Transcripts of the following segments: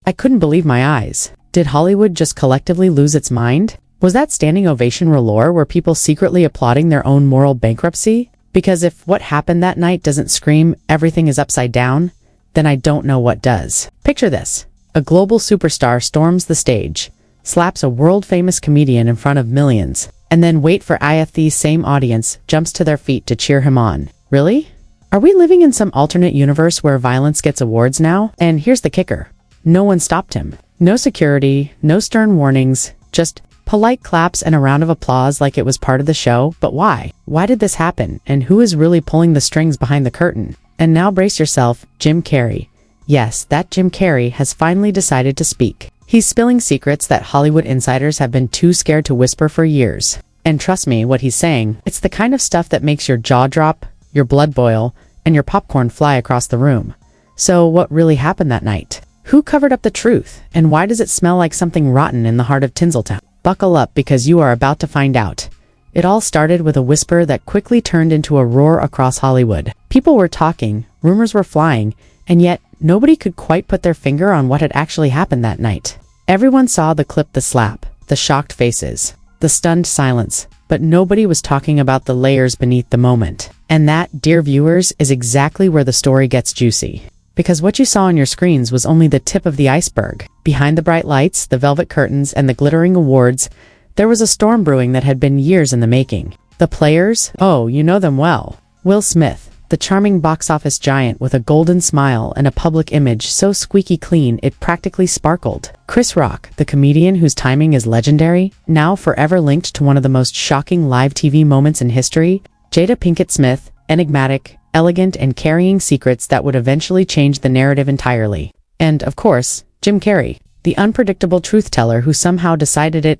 I couldn't believe my eyes. Did Hollywood just collectively lose its mind? Was that standing ovation galore where people secretly applauding their own moral bankruptcy? Because if what happened that night doesn't scream everything is upside down, then I don't know what does. Picture this. A global superstar storms the stage, slaps a world-famous comedian in front of millions, and then wait for the same audience jumps to their feet to cheer him on. Really? Are we living in some alternate universe where violence gets awards now? And here's the kicker. No one stopped him. No security, no stern warnings, just polite claps and a round of applause like it was part of the show. But why? Why did this happen? And who is really pulling the strings behind the curtain? And now brace yourself, Jim Carrey. Yes, that Jim Carrey has finally decided to speak. He's spilling secrets that Hollywood insiders have been too scared to whisper for years. And trust me, what he's saying, it's the kind of stuff that makes your jaw drop, your blood boil, and your popcorn fly across the room. So what really happened that night? Who covered up the truth? And why does it smell like something rotten in the heart of Tinseltown? Buckle up because you are about to find out. It all started with a whisper that quickly turned into a roar across Hollywood. People were talking, rumors were flying, and yet nobody could quite put their finger on what had actually happened that night. Everyone saw the clip, the slap, the shocked faces, the stunned silence, but nobody was talking about the layers beneath the moment. And that, dear viewers, is exactly where the story gets juicy. Because what you saw on your screens was only the tip of the iceberg. Behind the bright lights, the velvet curtains, and the glittering awards, there was a storm brewing that had been years in the making. The players? Oh, you know them well. Will Smith, the charming box office giant with a golden smile and a public image so squeaky clean it practically sparkled. Chris Rock, the comedian whose timing is legendary, now forever linked to one of the most shocking live TV moments in history. Jada Pinkett Smith, enigmatic, elegant, and carrying secrets that would eventually change the narrative entirely. And, of course, Jim Carrey, the unpredictable truth-teller who somehow decided it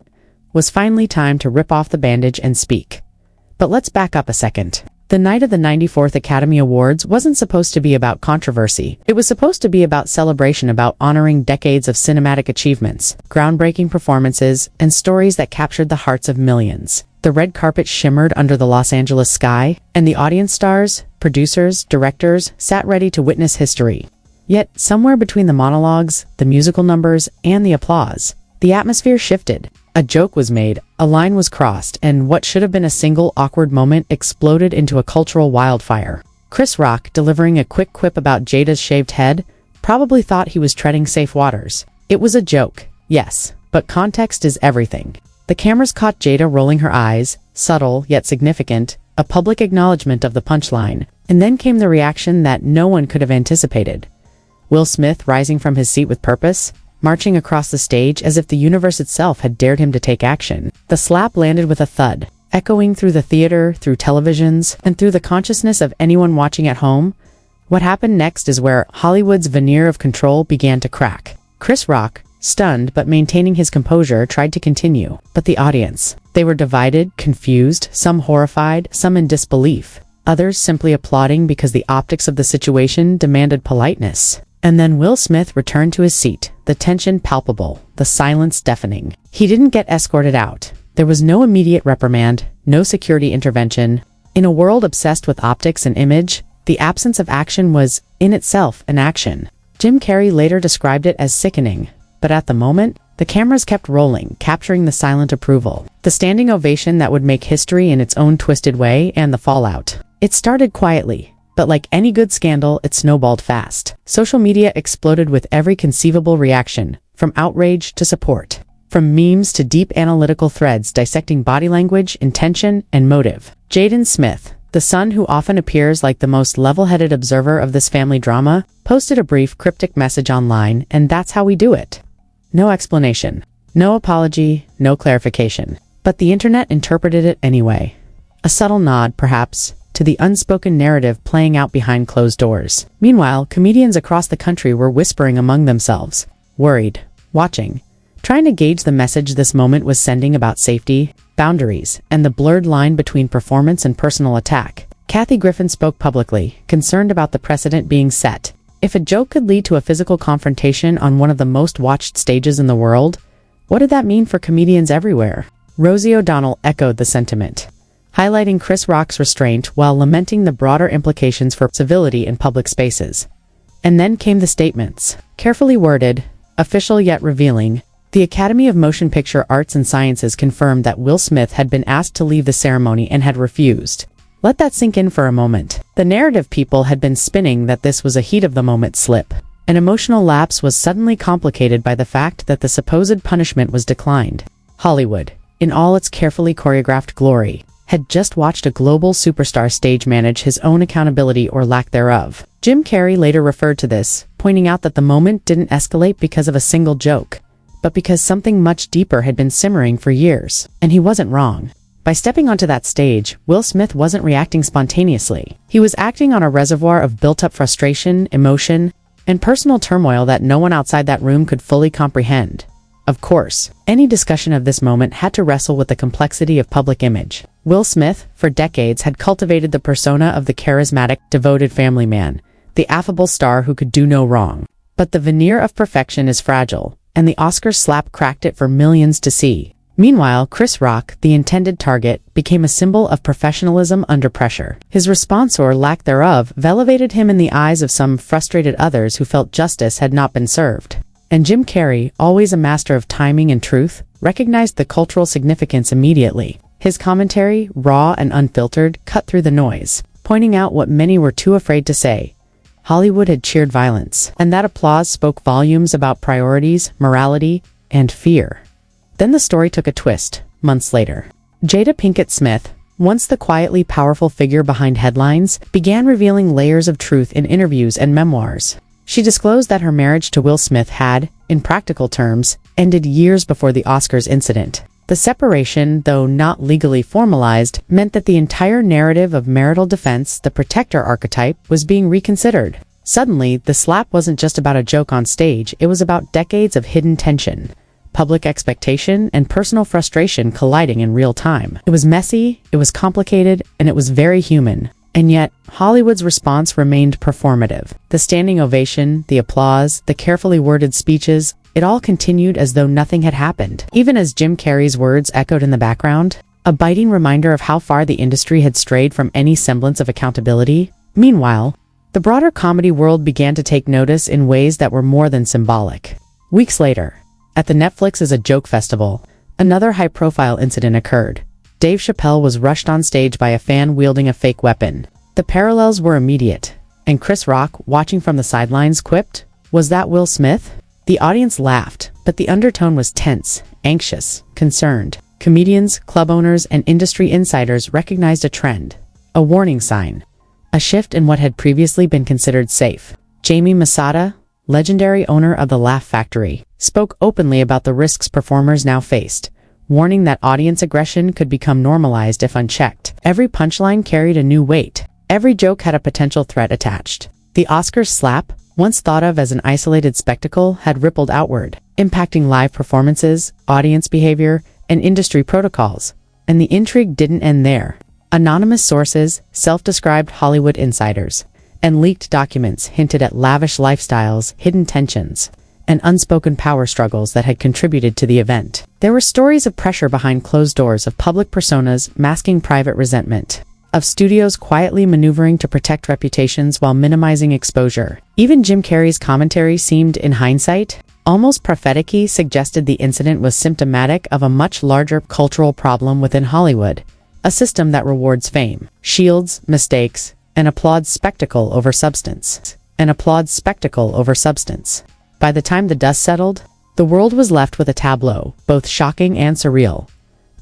was finally time to rip off the bandage and speak. But let's back up a second. The night of the 94th Academy Awards wasn't supposed to be about controversy. It was supposed to be about celebration, about honoring decades of cinematic achievements, groundbreaking performances, and stories that captured the hearts of millions. The red carpet shimmered under the Los Angeles sky, and the audience stars, producers, directors sat ready to witness history. Yet, somewhere between the monologues, the musical numbers, and the applause, the atmosphere shifted. A joke was made, a line was crossed, and what should have been a single awkward moment exploded into a cultural wildfire. Chris Rock, delivering a quick quip about Jada's shaved head, probably thought he was treading safe waters. It was a joke, yes, but context is everything. The cameras caught Jada rolling her eyes, subtle yet significant, a public acknowledgement of the punchline, and then came the reaction that no one could have anticipated. Will Smith rising from his seat with purpose, marching across the stage as if the universe itself had dared him to take action. The slap landed with a thud, echoing through the theater, through televisions, and through the consciousness of anyone watching at home. What happened next is where Hollywood's veneer of control began to crack. Chris Rock, stunned but maintaining his composure, tried to continue. But the audience, they were divided, confused, some horrified, some in disbelief, others simply applauding because the optics of the situation demanded politeness. And then Will Smith returned to his seat, the tension palpable, the silence deafening. He didn't get escorted out. There was no immediate reprimand, no security intervention. In a world obsessed with optics and image, the absence of action was, in itself, an action. Jim Carrey later described it as sickening, but at the moment, the cameras kept rolling, capturing the silent approval, the standing ovation that would make history in its own twisted way, and the fallout. It started quietly, but like any good scandal, it snowballed fast. Social media exploded with every conceivable reaction, from outrage to support, from memes to deep analytical threads dissecting body language, intention, and motive. Jaden Smith, the son who often appears like the most level-headed observer of this family drama, posted a brief cryptic message online, and that's how we do it. No explanation, no apology, no clarification. But the internet interpreted it anyway. A subtle nod, perhaps, to the unspoken narrative playing out behind closed doors. Meanwhile, comedians across the country were whispering among themselves, worried, watching, trying to gauge the message this moment was sending about safety, boundaries, and the blurred line between performance and personal attack. Kathy Griffin spoke publicly, concerned about the precedent being set. If a joke could lead to a physical confrontation on one of the most watched stages in the world, what did that mean for comedians everywhere? Rosie O'Donnell echoed the sentiment, highlighting Chris Rock's restraint while lamenting the broader implications for civility in public spaces. And then came the statements, carefully worded, official yet revealing. The Academy of Motion Picture Arts and Sciences confirmed that Will Smith had been asked to leave the ceremony and had refused. Let that sink in for a moment. The narrative people had been spinning that this was a heat-of-the-moment slip. An emotional lapse was suddenly complicated by the fact that the supposed punishment was declined. Hollywood, in all its carefully choreographed glory, had just watched a global superstar stage manage his own accountability or lack thereof. Jim Carrey later referred to this, pointing out that the moment didn't escalate because of a single joke, but because something much deeper had been simmering for years. And he wasn't wrong. By stepping onto that stage, Will Smith wasn't reacting spontaneously. He was acting on a reservoir of built-up frustration, emotion, and personal turmoil that no one outside that room could fully comprehend. Of course, any discussion of this moment had to wrestle with the complexity of public image. Will Smith, for decades, had cultivated the persona of the charismatic, devoted family man, the affable star who could do no wrong. But the veneer of perfection is fragile, and the Oscars slap cracked it for millions to see. Meanwhile, Chris Rock, the intended target, became a symbol of professionalism under pressure. His response or lack thereof elevated him in the eyes of some frustrated others who felt justice had not been served. And Jim Carrey, always a master of timing and truth, recognized the cultural significance immediately. His commentary, raw and unfiltered, cut through the noise, pointing out what many were too afraid to say. Hollywood had cheered violence, and that applause spoke volumes about priorities, morality, and fear. Then the story took a twist, months later. Jada Pinkett Smith, once the quietly powerful figure behind headlines, began revealing layers of truth in interviews and memoirs. She disclosed that her marriage to Will Smith had, in practical terms, ended years before the Oscars incident. The separation, though not legally formalized, meant that the entire narrative of marital defense, the protector archetype, was being reconsidered. Suddenly, the slap wasn't just about a joke on stage, it was about decades of hidden tension, public expectation, and personal frustration colliding in real time. It was messy, it was complicated, and it was very human. And yet, Hollywood's response remained performative. The standing ovation, the applause, the carefully worded speeches, it all continued as though nothing had happened. Even as Jim Carrey's words echoed in the background, a biting reminder of how far the industry had strayed from any semblance of accountability. Meanwhile, the broader comedy world began to take notice in ways that were more than symbolic. Weeks later, at the Netflix Is a Joke Festival, another high-profile incident occurred. Dave Chappelle was rushed on stage by a fan wielding a fake weapon. The parallels were immediate, and Chris Rock, watching from the sidelines, quipped, "Was that Will Smith?" The audience laughed, but the undertone was tense, anxious, concerned. Comedians, club owners, and industry insiders recognized a trend, a warning sign, a shift in what had previously been considered safe. Jamie Masada, legendary owner of the Laugh Factory, spoke openly about the risks performers now faced, warning that audience aggression could become normalized if unchecked. Every punchline carried a new weight. Every joke had a potential threat attached. The Oscars slap, once thought of as an isolated spectacle, had rippled outward, impacting live performances, audience behavior, and industry protocols. And the intrigue didn't end there. Anonymous sources, self-described Hollywood insiders, and leaked documents hinted at lavish lifestyles, hidden tensions, and unspoken power struggles that had contributed to the event. There were stories of pressure behind closed doors, of public personas masking private resentment, of studios quietly maneuvering to protect reputations while minimizing exposure. Even Jim Carrey's commentary seemed, in hindsight, almost prophetic-y, suggested the incident was symptomatic of a much larger cultural problem within Hollywood, a system that rewards fame, shields mistakes, and applauds spectacle over substance. By the time the dust settled, the world was left with a tableau, both shocking and surreal.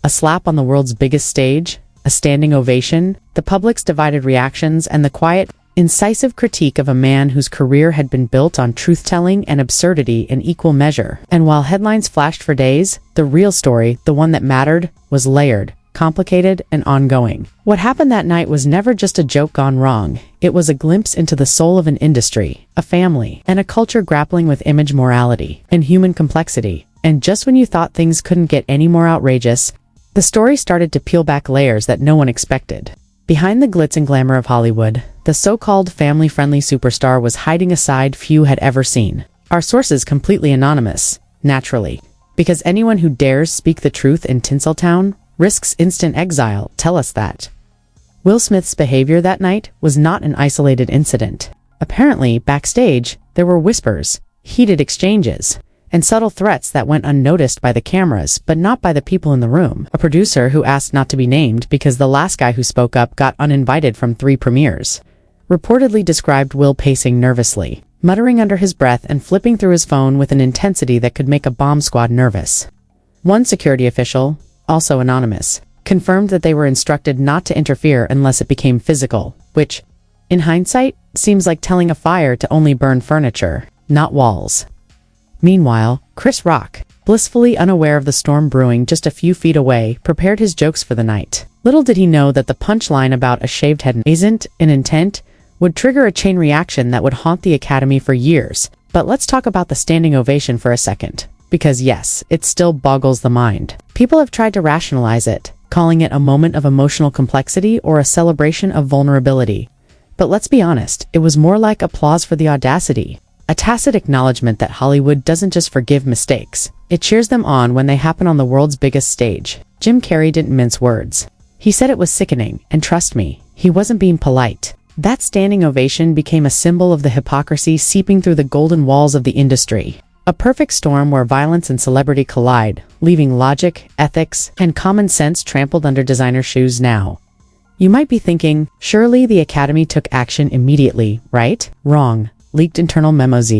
A slap on the world's biggest stage, a standing ovation, the public's divided reactions, and the quiet, incisive critique of a man whose career had been built on truth-telling and absurdity in equal measure. And while headlines flashed for days, the real story, the one that mattered, was layered, complicated, and ongoing. What happened that night was never just a joke gone wrong. It was a glimpse into the soul of an industry, a family, and a culture grappling with image morality and human complexity. And just when you thought things couldn't get any more outrageous, the story started to peel back layers that no one expected. Behind the glitz and glamour of Hollywood, the so-called family-friendly superstar was hiding a side few had ever seen. Our sources completely anonymous, naturally, because anyone who dares speak the truth in Tinseltown risks instant exile, tell us that. Will Smith's behavior that night was not an isolated incident. Apparently, backstage, there were whispers, heated exchanges, and subtle threats that went unnoticed by the cameras but not by the people in the room. A producer who asked not to be named because the last guy who spoke up got uninvited from 3 premieres reportedly described Will pacing nervously, muttering under his breath and flipping through his phone with an intensity that could make a bomb squad nervous. One security official, also anonymous, confirmed that they were instructed not to interfere unless it became physical, which, in hindsight, seems like telling a fire to only burn furniture, not walls. Meanwhile, Chris Rock, blissfully unaware of the storm brewing just a few feet away, prepared his jokes for the night. Little did he know that the punchline about a shaved head isn't an intent would trigger a chain reaction that would haunt the Academy for years. But let's talk about the standing ovation for a second. Because yes, it still boggles the mind. People have tried to rationalize it, calling it a moment of emotional complexity or a celebration of vulnerability. But let's be honest, it was more like applause for the audacity. A tacit acknowledgement that Hollywood doesn't just forgive mistakes. It cheers them on when they happen on the world's biggest stage. Jim Carrey didn't mince words. He said it was sickening, and trust me, he wasn't being polite. That standing ovation became a symbol of the hypocrisy seeping through the golden walls of the industry. A perfect storm where violence and celebrity collide, leaving logic, ethics, and common sense trampled under designer shoes now. You might be thinking, surely the Academy took action immediately, right? Wrong. Leaked internal memos.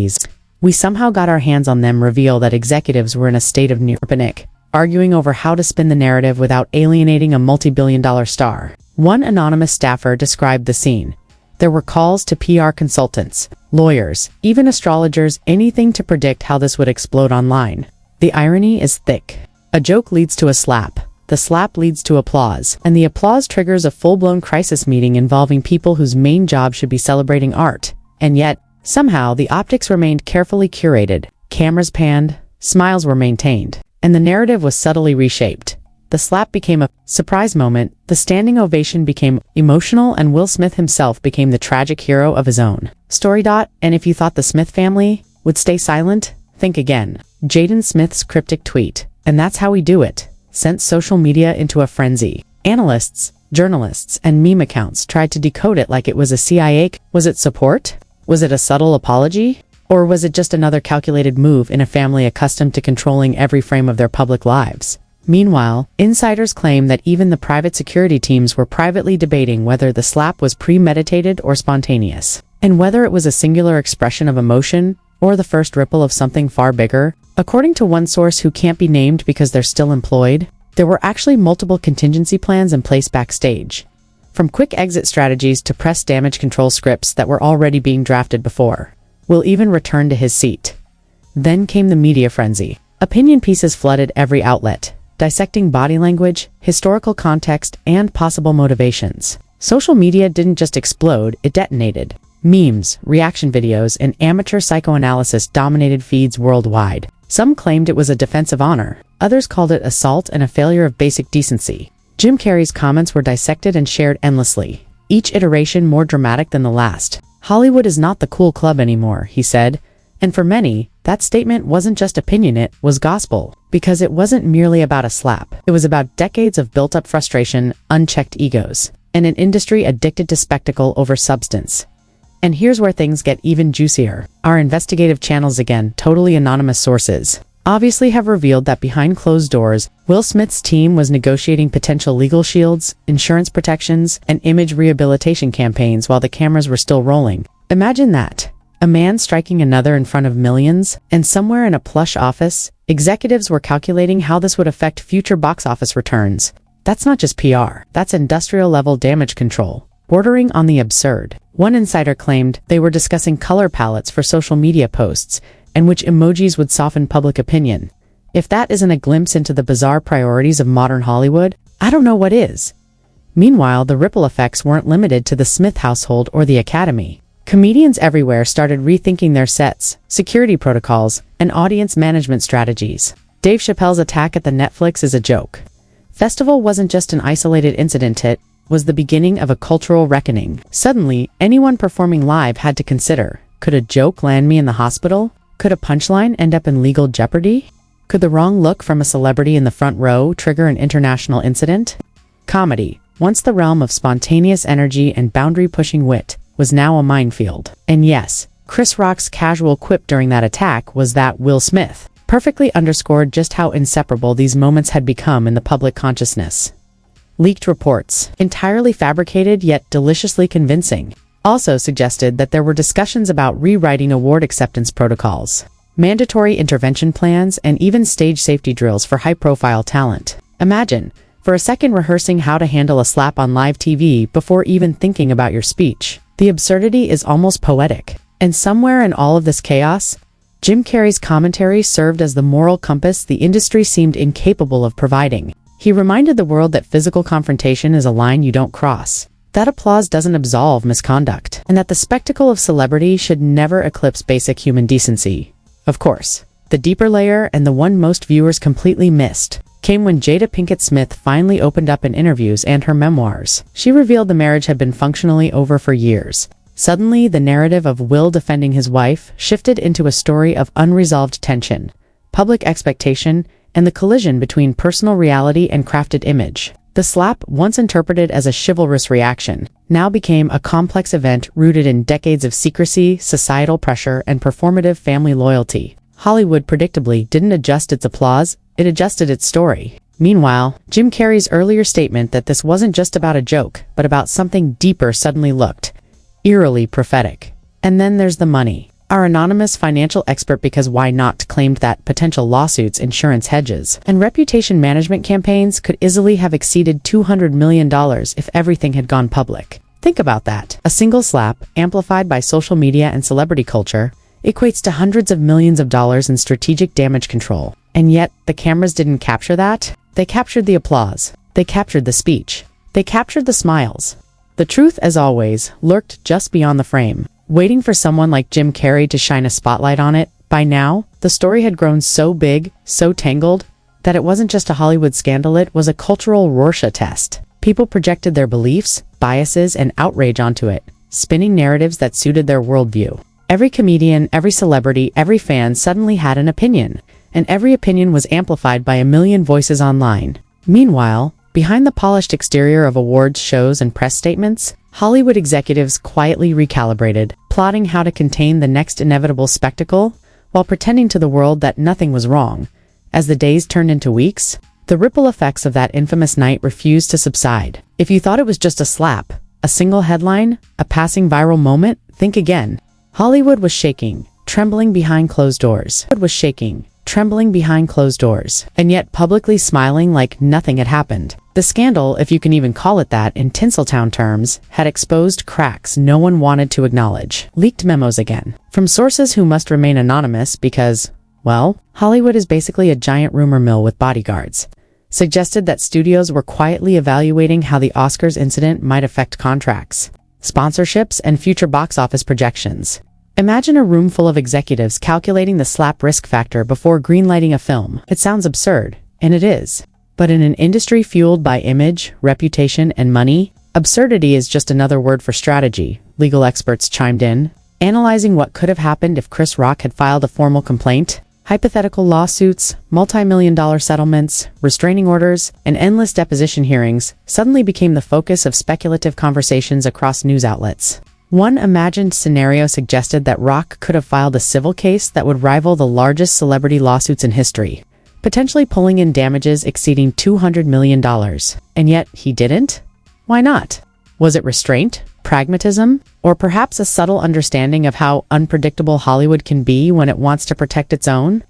We somehow got our hands on them reveal that executives were in a state of near panic, arguing over how to spin the narrative without alienating a multi-billion-dollar star. One anonymous staffer described the scene. There were calls to PR consultants, lawyers, even astrologers, anything to predict how this would explode online. The irony is thick. A joke leads to a slap. The slap leads to applause, and the applause triggers a full-blown crisis meeting involving people whose main job should be celebrating art. And yet, somehow, the optics remained carefully curated, cameras panned, smiles were maintained, and the narrative was subtly reshaped. The slap became a surprise moment, the standing ovation became emotional, and Will Smith himself became the tragic hero of his own story. And if you thought the Smith family would stay silent, think again. Jaden Smith's cryptic tweet, "And that's how we do it," sent social media into a frenzy. Analysts, journalists, and meme accounts tried to decode it like it was a CIA. Was it support? Was it a subtle apology? Or was it just another calculated move in a family accustomed to controlling every frame of their public lives? Meanwhile, insiders claim that even the private security teams were privately debating whether the slap was premeditated or spontaneous, and whether it was a singular expression of emotion or the first ripple of something far bigger. According to one source who can't be named because they're still employed, there were actually multiple contingency plans in place backstage, from quick exit strategies to press damage control scripts that were already being drafted before Will even returned to his seat. Then came the media frenzy. Opinion pieces flooded every outlet, dissecting body language, historical context, and possible motivations. Social media didn't just explode, it detonated. Memes, reaction videos, and amateur psychoanalysis dominated feeds worldwide. Some claimed it was a defense of honor. Others called it assault and a failure of basic decency. Jim Carrey's comments were dissected and shared endlessly, each iteration more dramatic than the last. "Hollywood is not the cool club anymore," he said. And for many, that statement wasn't just opinion, it was gospel. Because it wasn't merely about a slap. It was about decades of built-up frustration, unchecked egos, and an industry addicted to spectacle over substance. And here's where things get even juicier. Our investigative channels, again, totally anonymous sources, obviously have revealed that behind closed doors, Will Smith's team was negotiating potential legal shields, insurance protections, and image rehabilitation campaigns while the cameras were still rolling. Imagine that. A man striking another in front of millions, and somewhere in a plush office, executives were calculating how this would affect future box office returns. That's not just PR, that's industrial-level damage control, bordering on the absurd. One insider claimed they were discussing color palettes for social media posts, and which emojis would soften public opinion. If that isn't a glimpse into the bizarre priorities of modern Hollywood, I don't know what is. Meanwhile, the ripple effects weren't limited to the Smith household or the Academy. Comedians everywhere started rethinking their sets, security protocols, and audience management strategies. Dave Chappelle's attack at the Netflix is a joke. Festival wasn't just an isolated incident, it was the beginning of a cultural reckoning. Suddenly, anyone performing live had to consider, could a joke land me in the hospital? Could a punchline end up in legal jeopardy? Could the wrong look from a celebrity in the front row trigger an international incident? Comedy, once the realm of spontaneous energy and boundary-pushing wit, was now a minefield. And yes, Chris Rock's casual quip during that attack was that Will Smith perfectly underscored just how inseparable these moments had become in the public consciousness. Leaked reports, entirely fabricated yet deliciously convincing, also suggested that there were discussions about rewriting award acceptance protocols, mandatory intervention plans, and even stage safety drills for high-profile talent. Imagine, for a second, rehearsing how to handle a slap on live TV before even thinking about your speech. The absurdity is almost poetic. And somewhere in all of this chaos, Jim Carrey's commentary served as the moral compass the industry seemed incapable of providing. He reminded the world that physical confrontation is a line you don't cross, that applause doesn't absolve misconduct, and that the spectacle of celebrity should never eclipse basic human decency. Of course, the deeper layer, and the one most viewers completely missed, came when Jada Pinkett Smith finally opened up in interviews and her memoirs. She revealed the marriage had been functionally over for years. Suddenly, the narrative of Will defending his wife shifted into a story of unresolved tension, public expectation, and the collision between personal reality and crafted image. The slap, once interpreted as a chivalrous reaction, now became a complex event rooted in decades of secrecy, societal pressure, and performative family loyalty. Hollywood predictably didn't adjust its applause, it adjusted its story. Meanwhile, Jim Carrey's earlier statement that this wasn't just about a joke, but about something deeper suddenly looked eerily prophetic. And then there's the money. Our anonymous financial expert, because why not, claimed that potential lawsuits, insurance hedges, and reputation management campaigns could easily have exceeded $200 million if everything had gone public. Think about that. A single slap, amplified by social media and celebrity culture, equates to hundreds of millions of dollars in strategic damage control. And yet, the cameras didn't capture that. They captured the applause. They captured the speech. They captured the smiles. The truth, as always, lurked just beyond the frame, waiting for someone like Jim Carrey to shine a spotlight on it. By now, the story had grown so big, so tangled, that it wasn't just a Hollywood scandal, it was a cultural Rorschach test. People projected their beliefs, biases, and outrage onto it, spinning narratives that suited their worldview. Every comedian, every celebrity, every fan suddenly had an opinion, and every opinion was amplified by a million voices online. Meanwhile, behind the polished exterior of awards shows and press statements, Hollywood executives quietly recalibrated, plotting how to contain the next inevitable spectacle, while pretending to the world that nothing was wrong. As the days turned into weeks, the ripple effects of that infamous night refused to subside. If you thought it was just a slap, a single headline, a passing viral moment, think again. Hollywood was shaking, trembling behind closed doors. It was shaking, trembling behind closed doors, and yet publicly smiling like nothing had happened. The scandal, if you can even call it that in Tinseltown terms, had exposed cracks no one wanted to acknowledge. Leaked memos again, from sources who must remain anonymous because, well, Hollywood is basically a giant rumor mill with bodyguards, suggested that studios were quietly evaluating how the Oscars incident might affect contracts, sponsorships, and future box office projections. Imagine a room full of executives calculating the slap risk factor before greenlighting a film. It sounds absurd, and it is. But in an industry fueled by image, reputation, and money, absurdity is just another word for strategy, legal experts chimed in, analyzing what could have happened if Chris Rock had filed a formal complaint. Hypothetical lawsuits, multi-million-dollar settlements, restraining orders, and endless deposition hearings suddenly became the focus of speculative conversations across news outlets. One imagined scenario suggested that Rock could have filed a civil case that would rival the largest celebrity lawsuits in history, potentially pulling in damages exceeding $200 million. And yet, he didn't? Why not? Was it restraint, pragmatism, or perhaps a subtle understanding of how unpredictable Hollywood can be when it wants to protect its own?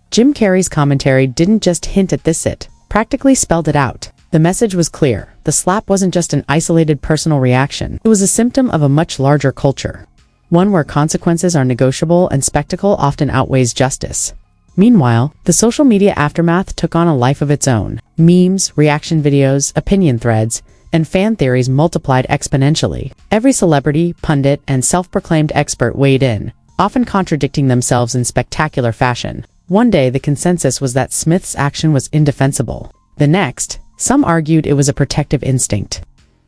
Jim Carrey's commentary didn't just hint at this, it practically spelled it out. The message was clear. The slap wasn't just an isolated personal reaction. It was a symptom of a much larger culture, one where consequences are negotiable and spectacle often outweighs justice. Meanwhile, the social media aftermath took on a life of its own. Memes, reaction videos, opinion threads, and fan theories multiplied exponentially. Every celebrity, pundit, and self-proclaimed expert weighed in, often contradicting themselves in spectacular fashion. One day, the consensus was that Smith's action was indefensible. The next, some argued it was a protective instinct.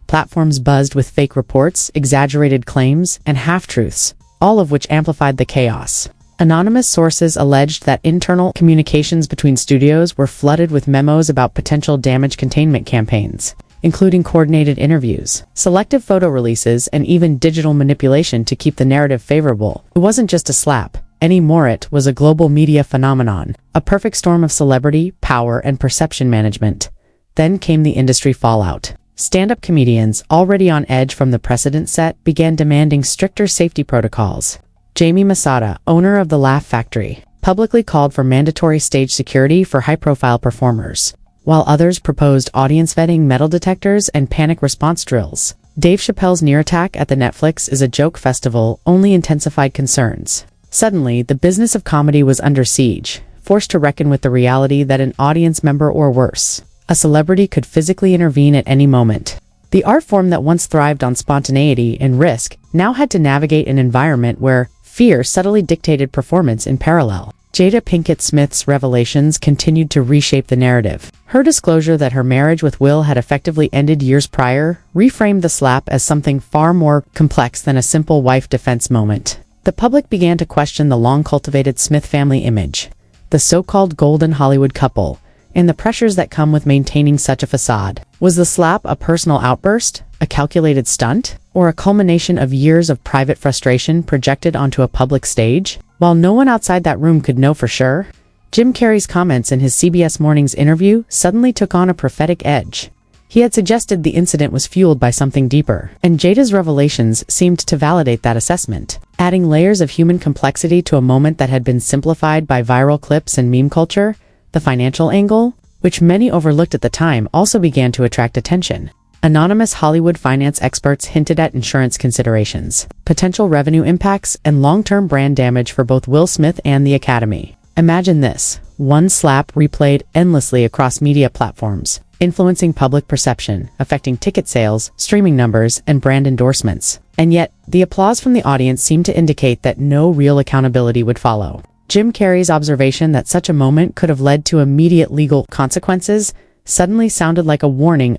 Platforms buzzed with fake reports, exaggerated claims, and half-truths, all of which amplified the chaos. Anonymous sources alleged that internal communications between studios were flooded with memos about potential damage containment campaigns, including coordinated interviews, selective photo releases, and even digital manipulation to keep the narrative favorable. It wasn't just a slap. anymore. It was a global media phenomenon, a perfect storm of celebrity, power, and perception management. Then came the industry fallout. Stand-up comedians, already on edge from the precedent set, began demanding stricter safety protocols. Jamie Masada, owner of The Laugh Factory, publicly called for mandatory stage security for high-profile performers, while others proposed audience vetting, metal detectors, and panic response drills. Dave Chappelle's near attack at the Netflix Is a Joke festival only intensified concerns. Suddenly, the business of comedy was under siege, forced to reckon with the reality that an audience member, or worse, a celebrity, could physically intervene at any moment. The art form that once thrived on spontaneity and risk now had to navigate an environment where fear subtly dictated performance in parallel. Jada Pinkett Smith's revelations continued to reshape the narrative. Her disclosure that her marriage with Will had effectively ended years prior reframed the slap as something far more complex than a simple wife defense moment. The public began to question the long-cultivated Smith family image, the so-called golden Hollywood couple, and the pressures that come with maintaining such a facade. Was the slap a personal outburst, a calculated stunt, or a culmination of years of private frustration projected onto a public stage? While no one outside that room could know for sure, Jim Carrey's comments in his CBS Mornings interview suddenly took on a prophetic edge. He had suggested the incident was fueled by something deeper, and Jada's revelations seemed to validate that assessment, adding layers of human complexity to a moment that had been simplified by viral clips and meme culture. The financial angle, which many overlooked at the time, also began to attract attention. Anonymous Hollywood finance experts hinted at insurance considerations, potential revenue impacts, and long-term brand damage for both Will Smith and the Academy. Imagine this: one slap replayed endlessly across media platforms, influencing public perception, affecting ticket sales, streaming numbers, and brand endorsements. And yet, the applause from the audience seemed to indicate that no real accountability would follow. Jim Carrey's observation that such a moment could have led to immediate legal consequences suddenly sounded like a warning,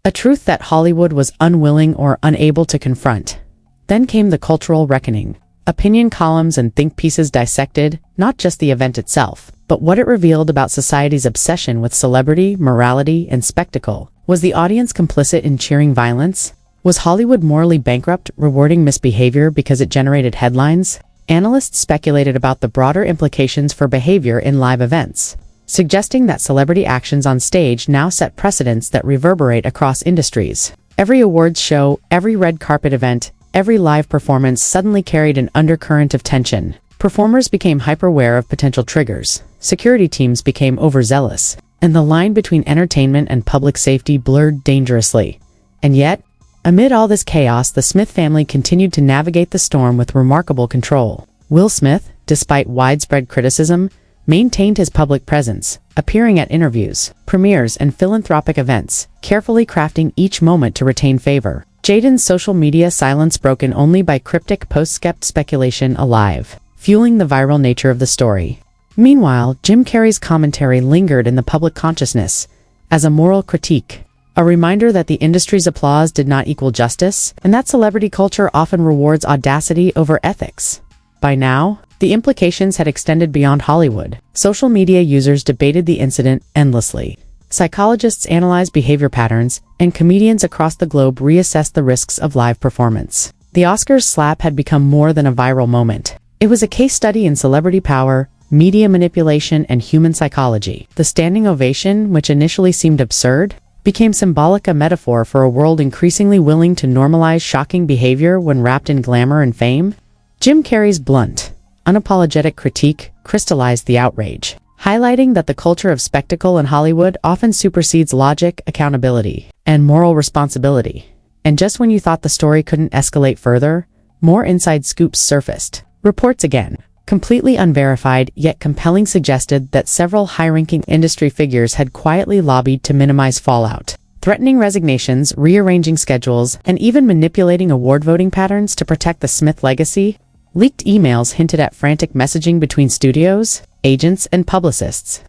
a truth that Hollywood was unwilling or unable to confront. Then came the cultural reckoning. Opinion columns and think pieces dissected not just the event itself, but what it revealed about society's obsession with celebrity, morality, and spectacle. Was the audience complicit in cheering violence? Was Hollywood morally bankrupt, rewarding misbehavior because it generated headlines? Analysts speculated about the broader implications for behavior in live events, suggesting that celebrity actions on stage now set precedents that reverberate across industries. Every awards show, every red carpet event, every live performance suddenly carried an undercurrent of tension. Performers became hyper-aware of potential triggers, security teams became overzealous, and the line between entertainment and public safety blurred dangerously. And yet, amid all this chaos, the Smith family continued to navigate the storm with remarkable control. Will Smith, despite widespread criticism, maintained his public presence, appearing at interviews, premieres, and philanthropic events, carefully crafting each moment to retain favor. Jaden's social media silence, broken only by cryptic posts, kept speculation alive, fueling the viral nature of the story. Meanwhile, Jim Carrey's commentary lingered in the public consciousness as a moral critique, a reminder that the industry's applause did not equal justice, and that celebrity culture often rewards audacity over ethics. By now, the implications had extended beyond Hollywood. Social media users debated the incident endlessly. Psychologists analyzed behavior patterns, and comedians across the globe reassessed the risks of live performance. The Oscars slap had become more than a viral moment. It was a case study in celebrity power, media manipulation, and human psychology. The standing ovation, which initially seemed absurd, became symbolic, a metaphor for a world increasingly willing to normalize shocking behavior when wrapped in glamour and fame. Jim Carrey's blunt, unapologetic critique crystallized the outrage, highlighting that the culture of spectacle in Hollywood often supersedes logic, accountability, and moral responsibility. And just when you thought the story couldn't escalate further, more inside scoops surfaced. Reports, again completely unverified yet compelling, suggested that several high-ranking industry figures had quietly lobbied to minimize fallout, threatening resignations, rearranging schedules, and even manipulating award voting patterns to protect the Smith legacy. Leaked emails hinted at frantic messaging between studios, agents, and publicists,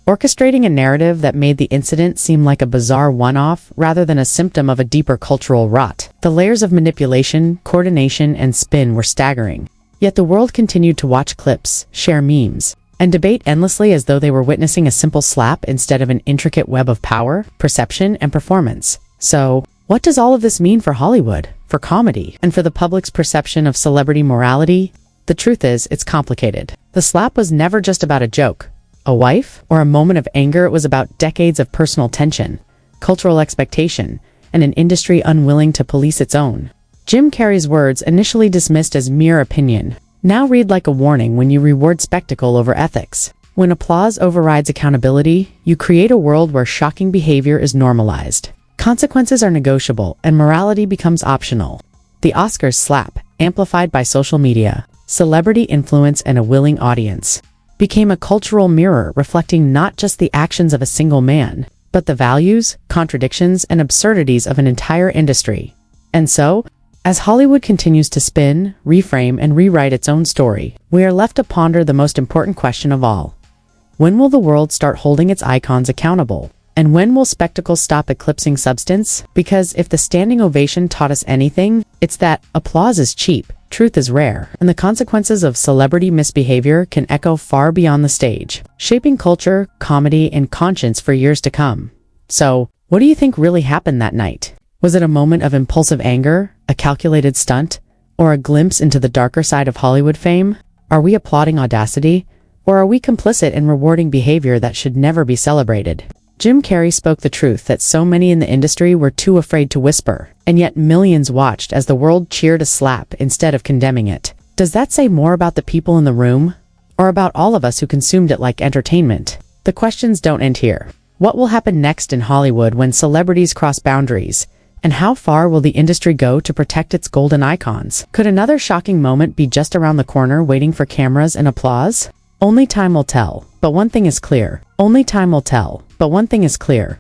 orchestrating a narrative that made the incident seem like a bizarre one-off rather than a symptom of a deeper cultural rot. The layers of manipulation, coordination, and spin were staggering. Yet the world continued to watch clips, share memes, and debate endlessly as though they were witnessing a simple slap instead of an intricate web of power, perception, and performance. So, what does all of this mean for Hollywood, for comedy, and for the public's perception of celebrity morality? The truth is, it's complicated. The slap was never just about a joke, a wife, or a moment of anger. It was about decades of personal tension, cultural expectation, and an industry unwilling to police its own. Jim Carrey's words, initially dismissed as mere opinion, now read like a warning when you reward spectacle over ethics. When applause overrides accountability, you create a world where shocking behavior is normalized. Consequences are negotiable, and morality becomes optional. The Oscars slap, amplified by social media, celebrity influence, and a willing audience, became a cultural mirror reflecting not just the actions of a single man, but the values, contradictions, and absurdities of an entire industry. And so, as Hollywood continues to spin, reframe, and rewrite its own story, we are left to ponder the most important question of all. When will the world start holding its icons accountable? And when will spectacle stop eclipsing substance? Because if the standing ovation taught us anything, it's that applause is cheap, truth is rare, and the consequences of celebrity misbehavior can echo far beyond the stage, shaping culture, comedy, and conscience for years to come. So, what do you think really happened that night? Was it a moment of impulsive anger, a calculated stunt, or a glimpse into the darker side of Hollywood fame? Are we applauding audacity, or are we complicit in rewarding behavior that should never be celebrated? Jim Carrey spoke the truth that so many in the industry were too afraid to whisper, and yet millions watched as the world cheered a slap instead of condemning it. Does that say more about the people in the room, or about all of us who consumed it like entertainment? The questions don't end here. What will happen next in Hollywood when celebrities cross boundaries? And how far will the industry go to protect its golden icons? Could another shocking moment be just around the corner waiting for cameras and applause? Only time will tell, but one thing is clear.